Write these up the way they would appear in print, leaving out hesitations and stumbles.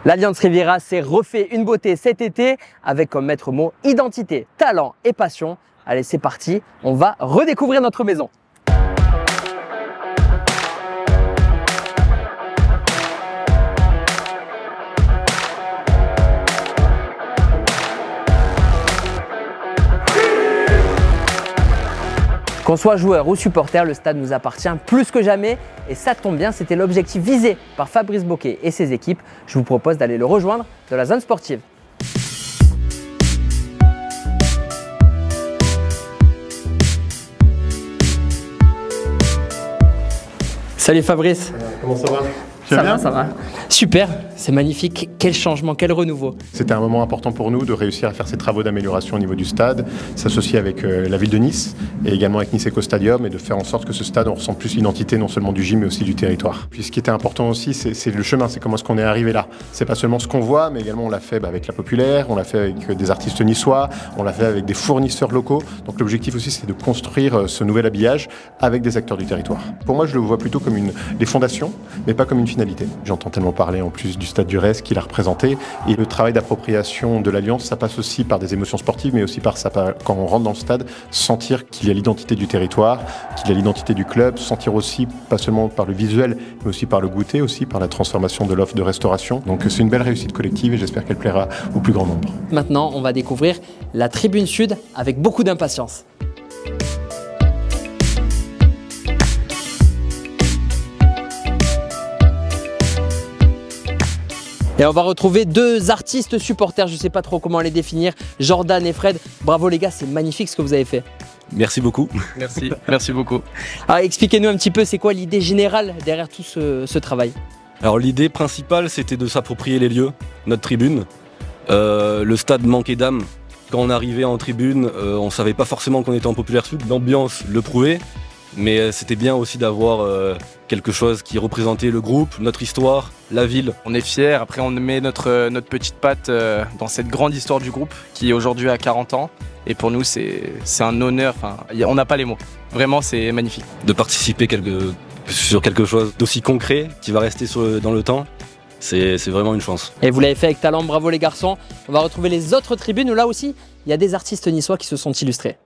L'Alliance Riviera s'est refait une beauté cet été avec comme maître mot identité, talent et passion. Allez, c'est parti, on va redécouvrir notre maison. Qu'on soit joueur ou supporter, le stade nous appartient plus que jamais et ça tombe bien, c'était l'objectif visé par Fabrice Bocquet et ses équipes. Je vous propose d'aller le rejoindre de la zone sportive. Salut Fabrice. Comment ça va? Ça va, ça va. Super, c'est magnifique. Quel changement, quel renouveau. C'était un moment important pour nous de réussir à faire ces travaux d'amélioration au niveau du stade, s'associer avec la ville de Nice et également avec Nice Eco Stadium et de faire en sorte que ce stade on ressent plus l'identité non seulement du gym mais aussi du territoire. Puis ce qui était important aussi, c'est le chemin, c'est comment est-ce qu'on est arrivé là. C'est pas seulement ce qu'on voit, mais également on l'a fait avec la populaire, on l'a fait avec des artistes niçois, on l'a fait avec des fournisseurs locaux. Donc l'objectif aussi c'est de construire ce nouvel habillage avec des acteurs du territoire. Pour moi je le vois plutôt comme des fondations, mais pas comme une finalité. J'entends tellement parler en plus du Stade du Reste qu'il a représenté et le travail d'appropriation de l'Alliance, ça passe aussi par des émotions sportives mais aussi par ça, quand on rentre dans le stade, sentir qu'il y a l'identité du territoire, qu'il y a l'identité du club, sentir aussi pas seulement par le visuel mais aussi par le goûter, aussi par la transformation de l'offre de restauration. Donc c'est une belle réussite collective et j'espère qu'elle plaira au plus grand nombre. Maintenant, on va découvrir la tribune sud avec beaucoup d'impatience. Et on va retrouver deux artistes supporters, je ne sais pas trop comment les définir, Jordan et Fred. Bravo les gars, c'est magnifique ce que vous avez fait. Merci beaucoup. Merci, merci beaucoup. Alors expliquez-nous un petit peu, c'est quoi l'idée générale derrière tout ce travail? Alors l'idée principale, c'était de s'approprier les lieux, notre tribune. Le stade manquait d'âme. Quand on arrivait en tribune, on ne savait pas forcément qu'on était en Populaire Sud. L'ambiance le prouvait. Mais c'était bien aussi d'avoir quelque chose qui représentait le groupe, notre histoire, la ville. On est fiers, après on met notre petite patte dans cette grande histoire du groupe qui aujourd'hui a 40 ans. Et pour nous c'est un honneur, enfin, on n'a pas les mots. Vraiment c'est magnifique. De participer sur quelque chose d'aussi concret qui va rester dans le temps, c'est vraiment une chance. Et vous l'avez fait avec talent, bravo les garçons. On va retrouver les autres tribunes où là aussi il y a des artistes niçois qui se sont illustrés.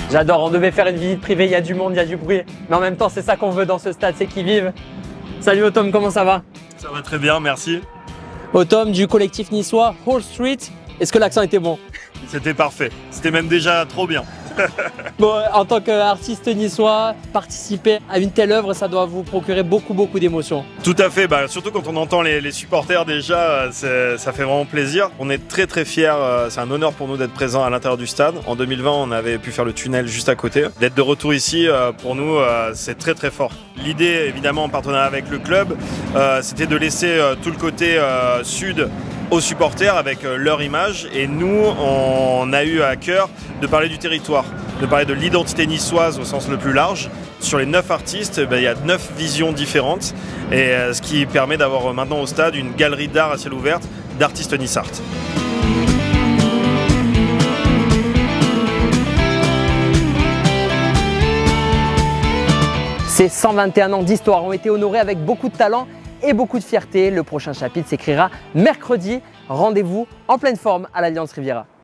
J'adore, on devait faire une visite privée, il y a du monde, il y a du bruit. Mais en même temps, c'est ça qu'on veut dans ce stade, c'est qu'ils vivent. Salut Autom, comment ça va? Ça va très bien, merci. Autom du collectif niçois Wall Street. Est-ce que l'accent était bon? C'était parfait, c'était même déjà trop bien. Bon, en tant qu'artiste niçois, participer à une telle œuvre, ça doit vous procurer beaucoup d'émotions. Tout à fait, surtout quand on entend les supporters déjà, ça fait vraiment plaisir. On est très fiers, c'est un honneur pour nous d'être présents à l'intérieur du stade. En 2020, on avait pu faire le tunnel juste à côté. D'être de retour ici, pour nous, c'est très fort. L'idée, évidemment, en partenariat avec le club, c'était de laisser tout le côté sud aux supporters avec leur image et nous on a eu à cœur de parler du territoire, de parler de l'identité niçoise au sens le plus large. Sur les 9 artistes, il y a 9 visions différentes et ce qui permet d'avoir maintenant au stade une galerie d'art à ciel ouvert d'artistes niçards. Ces 121 ans d'histoire ont été honorés avec beaucoup de talent et beaucoup de fierté. Le prochain chapitre s'écrira mercredi. Rendez-vous en pleine forme à l'Alliance Riviera.